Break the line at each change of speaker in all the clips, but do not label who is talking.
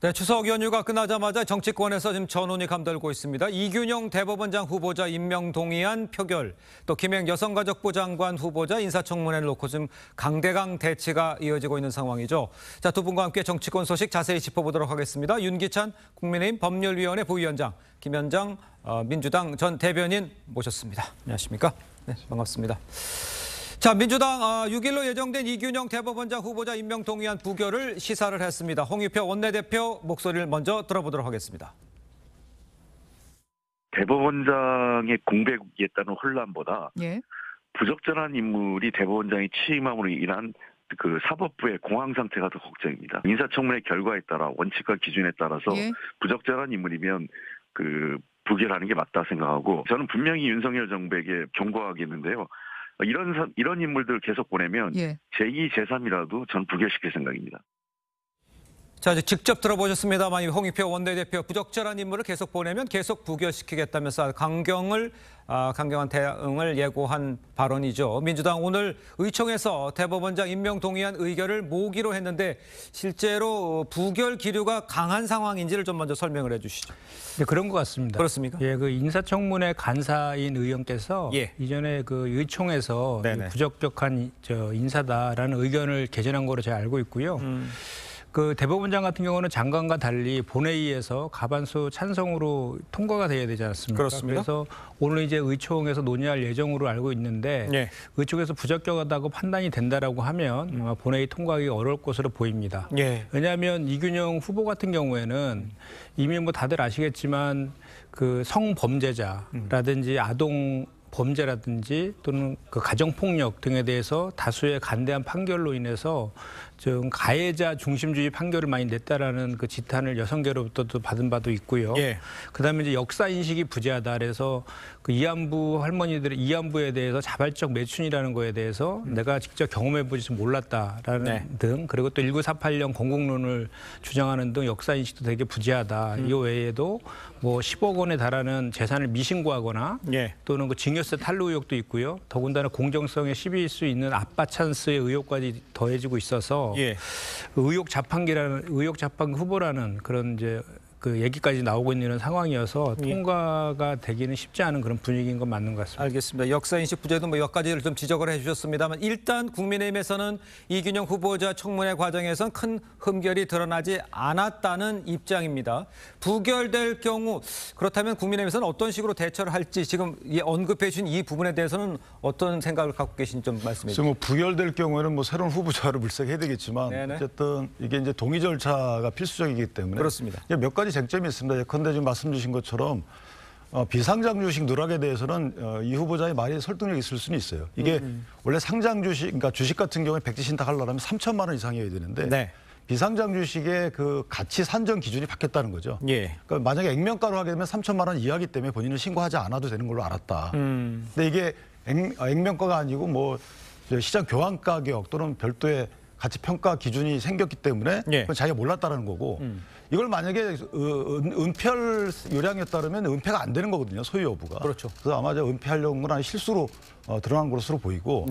네, 추석 연휴가 끝나자마자 정치권에서 지금 전운이 감돌고 있습니다. 이균용 대법원장 후보자 임명 동의안 표결, 또 김행 여성가족부 장관 후보자 인사청문회를 놓고 지금 강대강 대치가 이어지고 있는 상황이죠. 자, 두 분과 함께 정치권 소식 자세히 짚어보도록 하겠습니다. 윤기찬 국민의힘 법률위원회 부위원장, 김현장 민주당 전 대변인 모셨습니다. 안녕하십니까? 네, 반갑습니다. 자, 민주당 6일로 예정된 이균용 대법원장 후보자 임명 동의안 부결을 시사를 했습니다. 홍익표 원내대표 목소리를 먼저 들어보도록 하겠습니다.
대법원장의 공백이었다는 혼란보다
예.
부적절한 인물이 대법원장이 취임함으로 인한 그 사법부의 공황 상태가 더 걱정입니다. 인사청문회 결과에 따라 원칙과 기준에 따라서
예.
부적절한 인물이면 그 부결하는 게 맞다 생각하고, 저는 분명히 윤석열 정부에게 경고하겠는데요. 이런 인물들 계속 보내면
예.
제2, 제3이라도 전 부결시킬 생각입니다.
자, 이제 직접 들어보셨습니다만 홍익표 원내대표 부적절한 인물을 계속 보내면 계속 부결시키겠다면서 강경한 대응을 예고한 발언이죠. 민주당 오늘 의총에서 대법원장 임명 동의안 의결을 모으기로 했는데 실제로 부결 기류가 강한 상황인지를 좀 먼저 설명을 해주시죠.
네, 그런 것 같습니다.
그렇습니까?
예, 그 인사청문회 간사인 의원께서 이전에 그 의총에서 부적격한 인사다라는 의견을 개진한 거로 제가 알고 있고요. 그 대법원장 같은 경우는 장관과 달리 본회의에서 과반수 찬성으로 통과가 돼야 되지 않습니까?
그렇습니다.
그래서 오늘 이제 의총에서 논의할 예정으로 알고 있는데 의총에서 부적격하다고 판단이 된다라고 하면 본회의 통과하기 어려울 것으로 보입니다. 왜냐하면 이균용 후보 같은 경우에는 이미 뭐 다들 아시겠지만 그 성범죄자라든지 아동 범죄라든지 또는 그 가정폭력 등에 대해서 다수의 간대한 판결로 인해서 좀 가해자 중심주의 판결을 많이 냈다라는 그 지탄을 여성계로부터도 받은 바도 있고요. 그다음에 이제 역사 인식이 부재하다. 그래서 그 이안부 할머니들의 이안부에 대해서 자발적 매춘이라는 거에 대해서 내가 직접 경험해보지 몰랐다라는 등, 그리고 또 1948년 건국론을 주장하는 등 역사 인식도 되게 부재하다. 이 외에도 뭐 10억 원에 달하는 재산을 미신고하거나 또는 그 증여세 탈루 의혹도 있고요. 더군다나 공정성에 시비일 수 있는 아빠 찬스의 의혹까지 더해지고 있어서 의혹 자판기 후보라는 그런 이제 그 얘기까지 나오고 있는 상황이어서 통과가 되기는 쉽지 않은 그런 분위기인 건 맞는 것 같습니다.
알겠습니다. 역사인식 부재도 몇 가지를 좀 지적을 해주셨습니다만 일단 국민의힘에서는 이균용 후보자 청문회 과정에선 큰 흠결이 드러나지 않았다는 입장입니다. 부결될 경우 그렇다면 국민의힘에서는 어떤 식으로 대처를 할지 지금 언급해 주신 이 부분에 대해서는 어떤 생각을 갖고 계신지 좀 말씀해 주시죠.
뭐 부결될 경우에는 뭐 새로운 후보자를 물색해야 되겠지만 어쨌든 이게 이제 동의 절차가 필수적이기 때문에
그렇습니다.
몇 가지 쟁점이 있습니다. 예컨대 지금 말씀 주신 것처럼 비상장 주식 누락에 대해서는 이 후보자의 말이 설득력이 있을 수는 있어요. 이게 원래 상장 주식, 그러니까 주식 같은 경우에 백지 신탁하려면 3천만 원 이상이어야 되는데 비상장 주식의 그 가치 산정 기준이 바뀌었다는 거죠. 그러니까 만약에 액면가로 하게 되면 3천만 원 이하기 때문에 본인은 신고하지 않아도 되는 걸로 알았다. 근데 이게 액면가가 아니고 뭐 시장 교환 가격 또는 별도의 가치 평가 기준이 생겼기 때문에 그건 자기가 몰랐다라는 거고, 이걸 만약에 은폐할 요량이었다면 은폐가 안 되는 거거든요, 소유 여부가. 그래서 아마 은폐하려는 건 아니 실수로 드러난 것으로 보이고,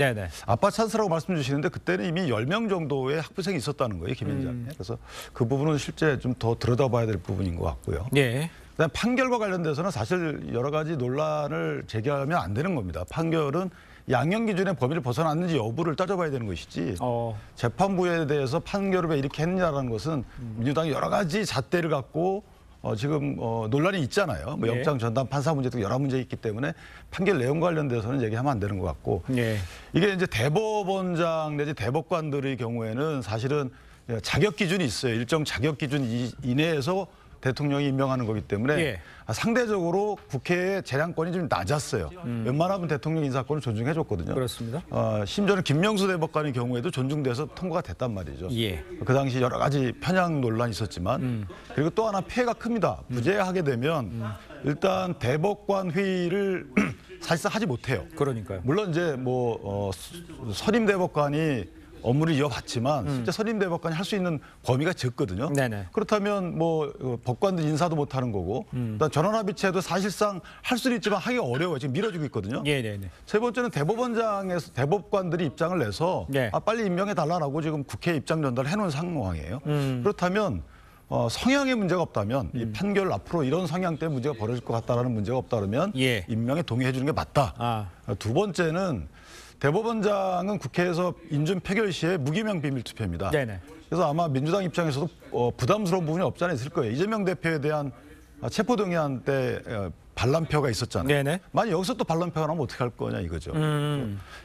아빠 찬스라고 말씀 주시는데 그때는 이미 10명 정도의 학부생이 있었다는 거예요, 김 위원장이. 그래서 그 부분은 실제 좀 더 들여다봐야 될 부분인 것 같고요. 그다음 판결과 관련돼서는 사실 여러 가지 논란을 제기하면 안 되는 겁니다. 판결은 양형 기준의 범위를 벗어났는지 여부를 따져봐야 되는 것이지 재판부에 대해서 판결을 왜 이렇게 했냐라는 것은 민주당이 여러 가지 잣대를 갖고 지금 논란이 있잖아요. 뭐 영장 전담 판사 문제 등 여러 문제 있기 때문에 판결 내용 관련돼서는 얘기하면 안 되는 것 같고, 이게 이제 대법원장 내지 대법관들의 경우에는 사실은 자격 기준이 있어요. 일정 자격 기준 이내에서 대통령이 임명하는 거기 때문에 상대적으로 국회의 재량권이 좀 낮았어요. 웬만하면 대통령 인사권을 존중해줬거든요.
그렇습니다.
심지어는 김명수 대법관의 경우에도 존중돼서 통과가 됐단 말이죠. 그 당시 여러 가지 편향 논란이 있었지만, 그리고 또 하나 피해가 큽니다. 부재하게 되면 일단 대법관 회의를 사실상 하지 못해요.
그러니까요.
물론 이제 뭐 선임 대법관이 업무를 이어봤지만 실제 선임 대법관이 할 수 있는 범위가 적거든요. 그렇다면 뭐 법관들 인사도 못하는 거고, 전원합의체도 사실상 할 수는 있지만 하기 어려워요. 지금 미뤄지고 있거든요. 세 번째는 대법원장에서 대법관들이 입장을 내서 빨리 임명해 달라고 지금 국회에 입장 전달을 해놓은 상황이에요. 그렇다면 성향에 문제가 없다면 이 판결 앞으로 이런 성향 때문에 문제가 벌어질 것 같다라는 문제가 없다 그러면
예.
임명에 동의해 주는 게 맞다.
아.
두 번째는 대법원장은 국회에서 인준 표결 시에 무기명 비밀 투표입니다.
네네.
그래서 아마 민주당 입장에서도 부담스러운 부분이 없지 않아 있을 거예요. 이재명 대표에 대한 체포동의안 때 반란표가 있었잖아요.
네네.
만약 여기서 또 반란표가 나오면 어떻게 할 거냐 이거죠.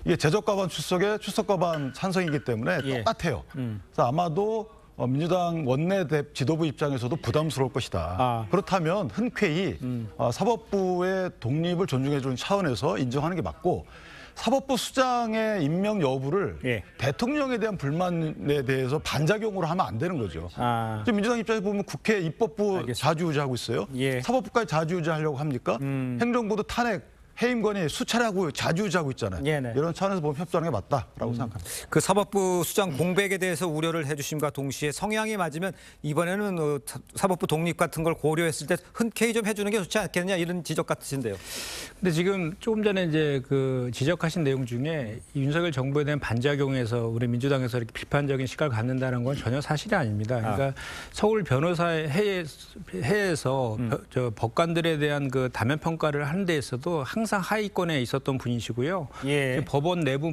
이게 제적과반 출석에 출석과반 찬성이기 때문에
예.
똑같아요. 그래서 아마도 민주당 원내 지도부 입장에서도 부담스러울 것이다.
아.
그렇다면 흔쾌히 사법부의 독립을 존중해 주는 차원에서 인정하는 게 맞고 사법부 수장의 임명 여부를
예.
대통령에 대한 불만에 대해서 반작용으로 하면 안 되는 거죠.
아.
지금 민주당 입장에서 보면 국회 입법부
알겠습니다.
자주유지하고 있어요.
예.
사법부까지 자주유지하려고 합니까? 행정부도 탄핵 해임건이 수차례 하고 자주유지하고 있잖아요.
네네.
이런 차원에서 보면 협조하는 게 맞다라고 생각합니다.
그 사법부 수장 공백에 대해서 우려를 해주심과 동시에 성향이 맞으면 이번에는 사법부 독립 같은 걸 고려했을 때 흔쾌히 좀 해주는 게 좋지 않겠느냐 이런 지적 같으신데요.
근데 지금 조금 전에 이제 그 지적하신 내용 중에 윤석열 정부에 대한 반작용에서 우리 민주당에서 이렇게 비판적인 시각을 갖는다는 건 전혀 사실이 아닙니다. 그러니까 서울 변호사의 해에서 저 법관들에 대한 그 다면 평가를 하는 데 있어도 항상 하위권에 있었던 분이시고요.
예.
법원 내부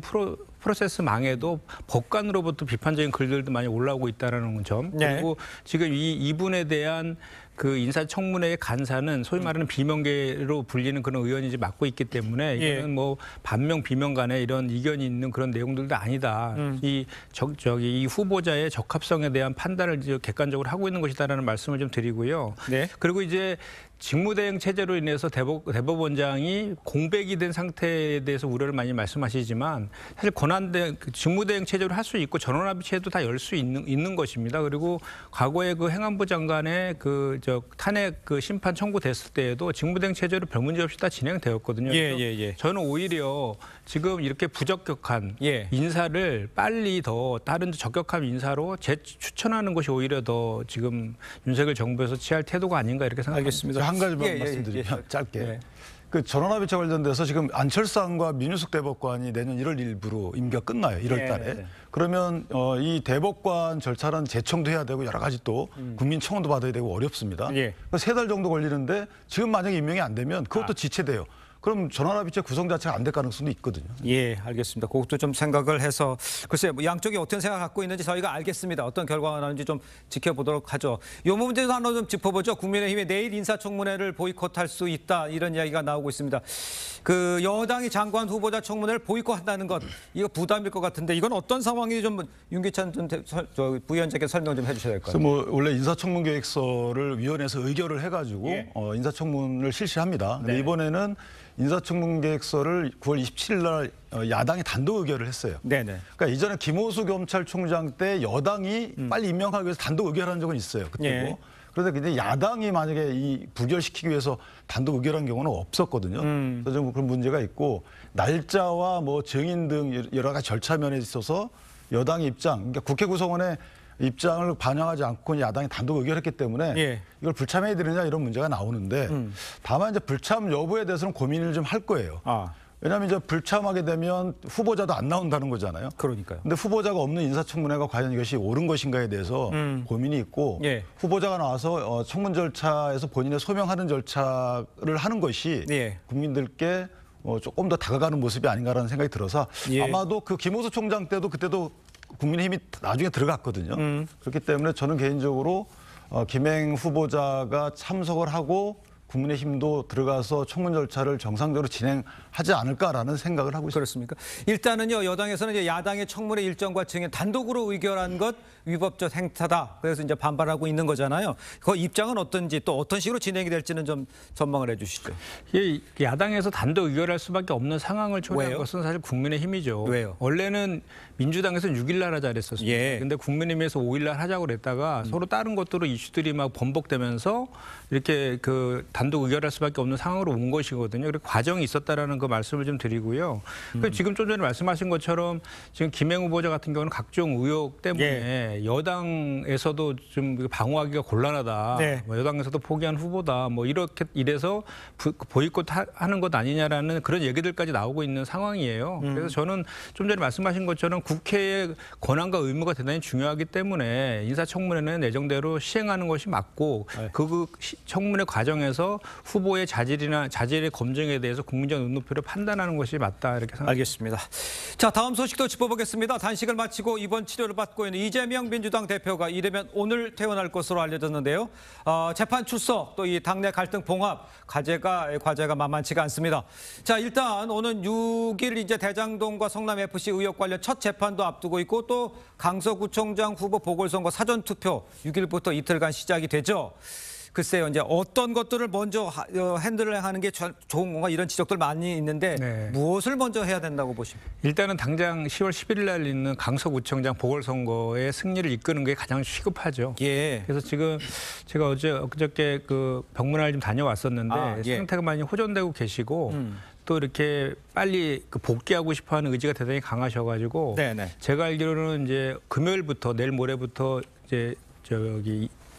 프로세스 망에도 법관으로부터 비판적인 글들도 많이 올라오고 있다는 점.
네.
그리고 지금 이분에 대한 그 인사청문회의 간사는 소위 말하는 비명계로 불리는 그런 의원이 이제 맡고 있기 때문에
예.
이거는 뭐 반명 비명 간에 이런 이견이 있는 그런 내용들도 아니다. 이 후보자의 적합성에 대한 판단을 이제 객관적으로 하고 있는 것이다라는 말씀을 좀 드리고요.
네.
그리고 이제 직무대행 체제로 인해서 대법원장이 공백이 된 상태에 대해서 우려를 많이 말씀하시지만 사실 직무대행 체제로 할 수 있고 전원합의체도 다 열 수 있는 것입니다. 그리고 과거에 그 행안부 장관의 탄핵 심판 청구됐을 때에도 직무대행 체제로 별 문제 없이 다 진행되었거든요.
예.
저는 오히려 지금 이렇게 부적격한
예.
인사를 빨리 더 다른 적격한 인사로 추천하는 것이 오히려 더 지금 윤석열 정부에서 취할 태도가 아닌가 이렇게 생각합니다.
알겠습니다.
한 가지만
예,
말씀드리면 짧게.
예.
그 전원합의체 관련돼서 지금 안철상과 민유숙 대법관이 내년 1월 1일부로 임기가 끝나요. 1월 달에.
네.
그러면 이 대법관 절차는 재청도 해야 되고 여러 가지 또 국민 청원도 받아야 되고 어렵습니다.
예.
3달 정도 걸리는데 지금 만약에 임명이 안 되면 그것도 지체돼요. 그럼 전원합의체 구성 자체가 안 될 가능성도 있거든요.
예, 알겠습니다. 그것도 좀 생각을 해서 글쎄 뭐 양쪽이 어떤 생각을 갖고 있는지 저희가 알겠습니다. 어떤 결과가 나는지 좀 지켜보도록 하죠. 이 문제도 하나 좀 짚어보죠. 국민의힘이 내일 인사청문회를 보이콧할 수 있다 이런 이야기가 나오고 있습니다. 그 여당이 장관 후보자 청문회를 보이콧한다는 것 이거 부담일 것 같은데 이건 어떤 상황인지 좀 윤기찬 부위원장께 설명 좀 해주셔야 될 것
그래서
같아요.
뭐 원래 인사청문 계획서를 위원회에서 의결을 해가지고
예.
인사청문을 실시합니다. 근데
네.
이번에는 인사청문 계획서를 9월 27일 날 야당이 단독 의결을 했어요.
네네.
그러니까 이전에 김호수 검찰총장 때 여당이 빨리 임명하기 위해서 단독 의결한 적은 있어요. 그때도.
예.
그런데 근데 야당이 만약에 이 부결시키기 위해서 단독 의결한 경우는 없었거든요. 그래서 좀 그런 문제가 있고 날짜와 뭐 증인 등 여러 가지 절차 면에 있어서 여당의 입장, 그러니까 국회 구성원의 입장을 반영하지 않고 야당이 단독 의결했기 때문에
예.
이걸 불참해야 되느냐 이런 문제가 나오는데 다만 이제 불참 여부에 대해서는 고민을 좀 할 거예요. 왜냐하면 이제 불참하게 되면 후보자도 안 나온다는 거잖아요.
그러니까요.
근데 후보자가 없는 인사청문회가 과연 이것이 옳은 것인가에 대해서 고민이 있고
예.
후보자가 나와서 청문 절차에서 본인의 소명하는 절차를 하는 것이
예.
국민들께 조금 더 다가가는 모습이 아닌가라는 생각이 들어서
예.
아마도 그 김호수 총장 때도 그때도 국민의힘이 나중에 들어갔거든요. 그렇기 때문에 저는 개인적으로 김행 후보자가 참석을 하고 국민의힘도 들어가서 청문 절차를 정상적으로 진행하지 않을까라는 생각을 하고 있습니다.
그렇습니까? 일단은요, 여당에서는 이제 야당의 청문회 일정과 증인 단독으로 의결한 것 위법적 행태다. 그래서 이제 반발하고 있는 거잖아요. 그 입장은 어떤지 또 어떤 식으로 진행이 될지는 좀 전망을 해 주시죠.
야당에서 단독 의결할 수밖에 없는 상황을 초래한
왜요?
것은 사실 국민의힘이죠.
왜요?
원래는 민주당에서는 6일 날 하자 그랬었습니다.
예.
근데 국민의힘에서 5일 날 하자고 그랬다가 서로 다른 것들로 이슈들이 막 번복되면서 이렇게 그 단독 의결할 수밖에 없는 상황으로 온 것이거든요. 그리고 과정이 있었다라는 그 말씀을 좀 드리고요. 지금 좀 전에 말씀하신 것처럼 지금 김행 후보자 같은 경우는 각종 의혹 때문에 여당에서도 좀 방어하기가 곤란하다. 뭐 여당에서도 포기한 후보다. 뭐 이렇게 이래서 보이콧 하는 것 아니냐라는 그런 얘기들까지 나오고 있는 상황이에요. 그래서 저는 좀 전에 말씀하신 것처럼 국회의 권한과 의무가 대단히 중요하기 때문에 인사청문회는 예정대로 시행하는 것이 맞고 그 청문회 과정에서 후보의 자질의 검증에 대해서 국민적 눈높이로 판단하는 것이 맞다 이렇게 생각합니다.
알겠습니다. 자, 다음 소식도 짚어보겠습니다. 단식을 마치고 입원 치료를 받고 있는 이재명 민주당 대표가 이르면 오늘 퇴원할 것으로 알려졌는데요. 재판 출석 또 이 당내 갈등 봉합 과제가 만만치가 않습니다. 자, 일단 오는 6일 이제 대장동과 성남 FC 의혹 관련 첫 재판도 앞두고 있고 또 강서구청장 후보 보궐선거 사전 투표 6일부터 이틀간 시작이 되죠. 글쎄요, 이제 어떤 것들을 먼저 핸들을 하는 게 좋은 건가 이런 지적들 많이 있는데 무엇을 먼저 해야 된다고 보십니까?
일단은 당장 10월 11일 날 있는 강서구청장 보궐선거의 승리를 이끄는 게 가장 시급하죠. 그래서 지금 제가 엊그저께 그 병문안을 좀 다녀왔었는데 상태가 많이 호전되고 계시고 또 이렇게 빨리 복귀하고 싶어하는 의지가 대단히 강하셔가지고 제가 알기로는 이제 금요일부터 내일 모레부터 이제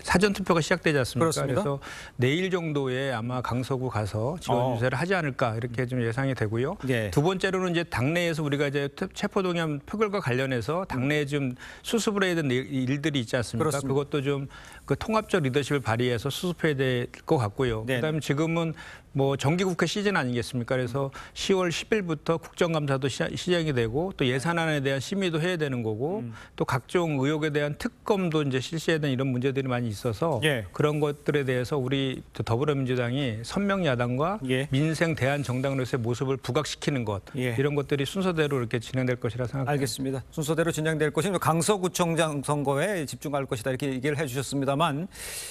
사전 투표가 시작되지 않습니까?
그렇습니다.
그래서 내일 정도에 아마 강서구 가서 지원 유세를 하지 않을까 이렇게 좀 예상이 되고요. 두 번째로는 이제 당내에서 우리가 이제 체포동의안 표결과 관련해서 당내에 좀 수습을 해야 되는 일들이 있지 않습니까?
그렇습니다.
그것도 좀 그 통합적 리더십을 발휘해서 수습해야 될 것 같고요. 그다음에 지금은 뭐 정기국회 시즌 아니겠습니까? 그래서 10월 10일부터 국정감사도 시작이 되고 또 예산안에 대한 심의도 해야 되는 거고 또 각종 의혹에 대한 특검도 이제 실시해야 되는 이런 문제들이 많이 있어서 그런 것들에 대해서 우리 더불어민주당이 선명야당과 민생 대안 정당으로서의 모습을 부각시키는 것 이런 것들이 순서대로 이렇게 진행될 것이라 생각합니다.
알겠습니다. 순서대로 진행될 것이면 강서구청장 선거에 집중할 것이다 이렇게 얘기를 해주셨습니다만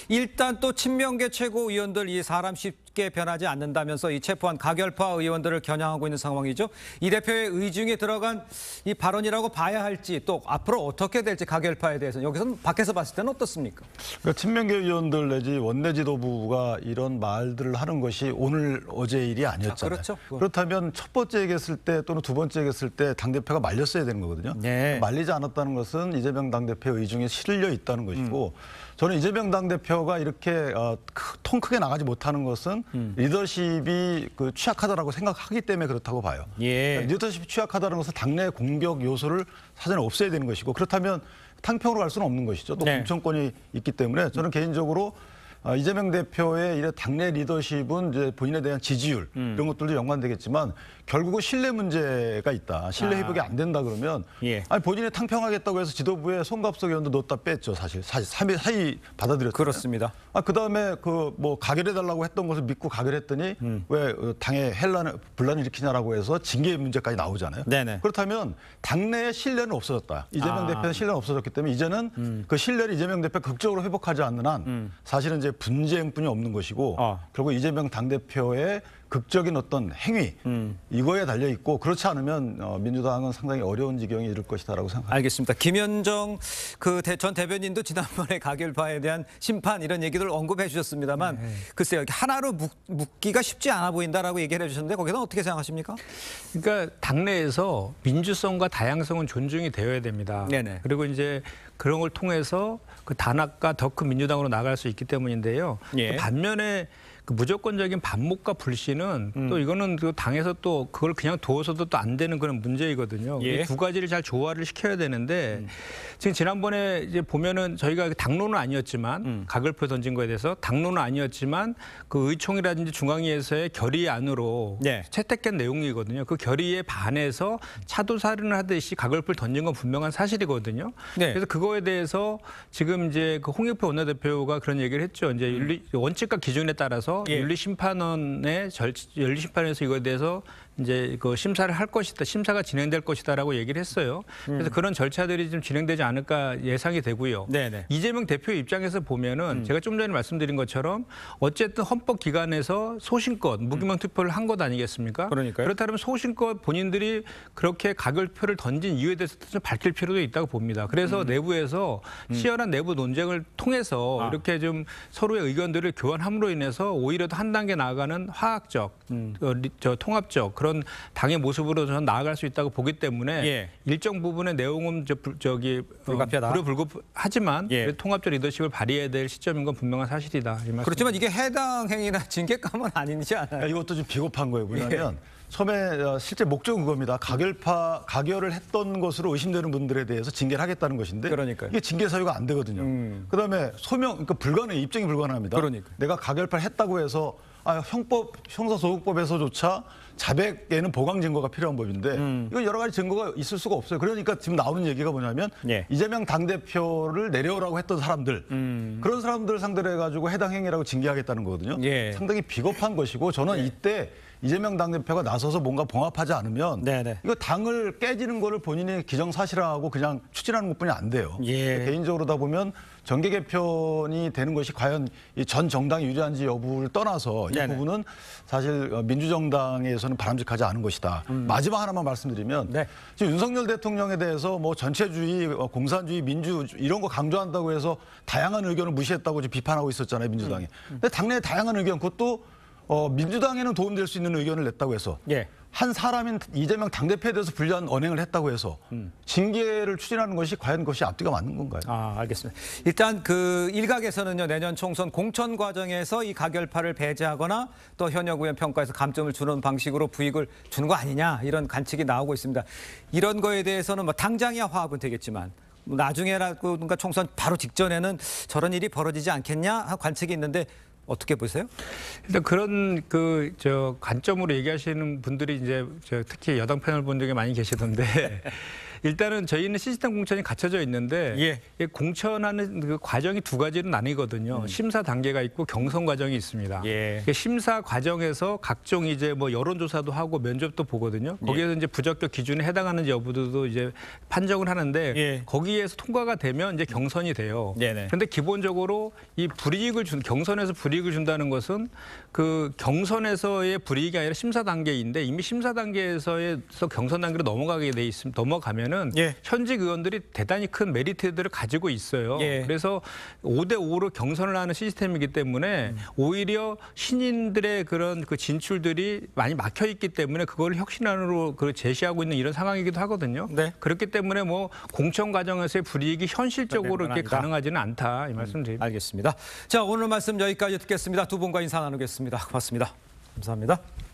일단 또 친명계 최고위원들 이 사람 쉽게 변하지 않는다면서 이 체포한 가결파 의원들을 겨냥하고 있는 상황이죠. 이 대표의 의중에 들어간 이 발언이라고 봐야 할지 또 앞으로 어떻게 될지 가결파에 대해서는 여기서는 밖에서 봤을 때는 어떻습니까?
그러니까 친명계 의원들 내지 원내 지도부가 이런 말들을 하는 것이 오늘 어제 일이 아니었잖아요.
그렇죠.
그렇다면 첫 번째 얘기했을 때 또는 두 번째 얘기했을 때 당대표가 말렸어야 되는 거거든요. 말리지 않았다는 것은 이재명 당대표의 의중에 실려 있다는 것이고 저는 이재명 당대표가 이렇게 통 크게 나가지 못하는 것은 리더십이 취약하다라고 생각하기 때문에 그렇다고 봐요. 그러니까 리더십이 취약하다는 것은 당내 공격 요소를 사전에 없애야 되는 것이고 그렇다면 탕평으로 갈 수는 없는 것이죠. 또 공천권이 있기 때문에 저는 개인적으로 이재명 대표의 이래 당내 리더십은 이제 본인에 대한 지지율 이런 것들도 연관되겠지만 결국은 신뢰 문제가 있다. 신뢰 회복이 안 된다 그러면 아니 본인이 탕평하겠다고 해서 지도부에 송갑석 의원도 넣었다 뺐죠. 사실 사의 받아들였잖아요.
그렇습니다.
그다음에 뭐 가결해달라고 했던 것을 믿고 가결했더니 왜 당에 분란을 일으키냐라고 해서 징계 문제까지 나오잖아요. 그렇다면 당내의 신뢰는 없어졌다. 이재명 대표의 신뢰는 없어졌기 때문에 이제는 그 신뢰를 이재명 대표 극적으로 회복하지 않는 한 사실은 이제 분쟁뿐이 없는 것이고 결국 이재명 당대표의 극적인 어떤 행위 이거에 달려 있고 그렇지 않으면 민주당은 상당히 어려운 지경에 이를 것이다라고 생각합니다.
알겠습니다. 김현정 전 대변인도 지난번에 가결파에 대한 심판 이런 얘기들 언급해 주셨습니다만 글쎄요 하나로 묶기가 쉽지 않아 보인다라고 얘기를 해주셨는데 거기서 어떻게 생각하십니까?
그러니까 당내에서 민주성과 다양성은 존중이 되어야 됩니다. 그리고 이제 그런 걸 통해서 그 단합과 더 큰 민주당으로 나갈 수 있기 때문인데요. 또 반면에 그 무조건적인 반목과 불신은 또 이거는 그 당에서 또 그걸 그냥 두어서도 또 안 되는 그런 문제이거든요. 이 두 가지를 잘 조화를 시켜야 되는데 지금 지난번에 이제 보면은 저희가 당론은 아니었지만 가결표 던진 거에 대해서 당론은 아니었지만 그 의총이라든지 중앙위에서의 결의안으로 채택된 내용이거든요. 그 결의에 반해서 차도살인을 하듯이 가결표를 던진 건 분명한 사실이거든요. 그래서 그거에 대해서 지금 이제 그 홍익표 원내대표가 그런 얘기를 했죠. 이제 원칙과 기준에 따라서 윤리심판원의 윤리심판에서 이거에 대해서 이제 그 심사를 할 것이다, 심사가 진행될 것이다라고 얘기를 했어요. 그래서 그런 절차들이 좀 진행되지 않을까 예상이 되고요.
네네.
이재명 대표 입장에서 보면은 제가 좀 전에 말씀드린 것처럼 어쨌든 헌법 기관에서 소신껏 무기명 투표를 한 것 아니겠습니까?
그러니까요.
그렇다면 소신껏 본인들이 그렇게 가결표를 던진 이유에 대해서 좀 밝힐 필요도 있다고 봅니다. 그래서 내부에서 치열한 내부 논쟁을 통해서 이렇게 좀 서로의 의견들을 교환함으로 인해서 오히려 더 한 단계 나아가는 화학적, 통합적 그런 당의 모습으로 저는 나아갈 수 있다고 보기 때문에
예.
일정 부분의 내용은
불가피하다.
불가불급하지만
예.
통합적 리더십을 발휘해야 될 시점인 건 분명한 사실이다. 이 말씀.
그렇지만 이게 해당 행위나 징계감은 아니지 않아요?
이것도 좀 비겁한 거예요. 뭐냐면 처음에 실제 목적은 그겁니다. 가결을 했던 것으로 의심되는 분들에 대해서 징계를 하겠다는 것인데
그러니까요.
이게 징계 사유가 안 되거든요. 그다음에 그러니까 불가능해, 입증이 불가능합니다.
그러니까.
내가 가결파를 했다고 해서 형사소송법에서조차 자백에는 보강 증거가 필요한 법인데 이건 여러 가지 증거가 있을 수가 없어요. 그러니까 지금 나오는 얘기가 뭐냐면
예.
이재명 당대표를 내려오라고 했던 사람들 그런 사람들 상대로 해가지고 해당 행위라고 징계하겠다는 거거든요.
예.
상당히 비겁한 것이고 저는 이때 이재명 당대표가 나서서 뭔가 봉합하지 않으면
네네.
이거 당을 깨지는 거를 본인이 기정사실화하고 그냥 추진하는 것뿐이 안 돼요.
예.
개인적으로다 보면 정계 개편이 되는 것이 과연 이 전 정당이 유리한지 여부를 떠나서 이
네네.
부분은 사실 민주정당에서는 바람직하지 않은 것이다. 마지막 하나만 말씀드리면
네.
지금 윤석열 대통령에 대해서 뭐 전체주의, 공산주의, 민주 이런 거 강조한다고 해서 다양한 의견을 무시했다고 지금 비판하고 있었잖아요, 민주당이. 근데 당내 다양한 의견 그것도 민주당에는 도움될 수 있는 의견을 냈다고 해서
예.
한 사람인 이재명 당대표에 대해서 불리한 언행을 했다고 해서 징계를 추진하는 것이 과연 그것이 앞뒤가 맞는 건가요?
알겠습니다. 일단 그 일각에서는요, 내년 총선 공천 과정에서 이 가결파를 배제하거나 또 현역 의원 평가에서 감점을 주는 방식으로 부익을 주는 거 아니냐 이런 관측이 나오고 있습니다. 이런 거에 대해서는 뭐 당장이야 화합은 되겠지만 나중에라든가 총선 바로 직전에는 저런 일이 벌어지지 않겠냐 하는 관측이 있는데 어떻게 보세요?
일단 그런 관점으로 얘기하시는 분들이 이제 특히 여당 패널 본 적이 많이 계시던데 일단은 저희는 시스템 공천이 갖춰져 있는데 이 공천하는 그 과정이 두 가지로 나뉘거든요. 심사 단계가 있고 경선 과정이 있습니다. 심사 과정에서 각종 이제 뭐 여론조사도 하고 면접도 보거든요. 거기에서 이제 부적격 기준에 해당하는지 여부도 이제 판정을 하는데 거기에서 통과가 되면 이제 경선이 돼요. 그런데 기본적으로 이 경선에서 불이익을 준다는 것은 그 경선에서의 불이익이 아니라 심사 단계인데 이미 심사 단계에서 경선 단계로 넘어가면은 현직 의원들이 대단히 큰 메리트들을 가지고 있어요. 그래서 5대5로 경선을 하는 시스템이기 때문에 오히려 신인들의 그런 그 진출들이 많이 막혀 있기 때문에 그걸 혁신안으로 제시하고 있는 이런 상황이기도 하거든요. 그렇기 때문에 뭐 공천 과정에서의 불이익이 현실적으로 이렇게 가능하지는 않다 이 말씀드립니다.
알겠습니다. 자, 오늘 말씀 여기까지 듣겠습니다. 두 분과 인사 나누겠습니다. 고맙습니다. 감사합니다.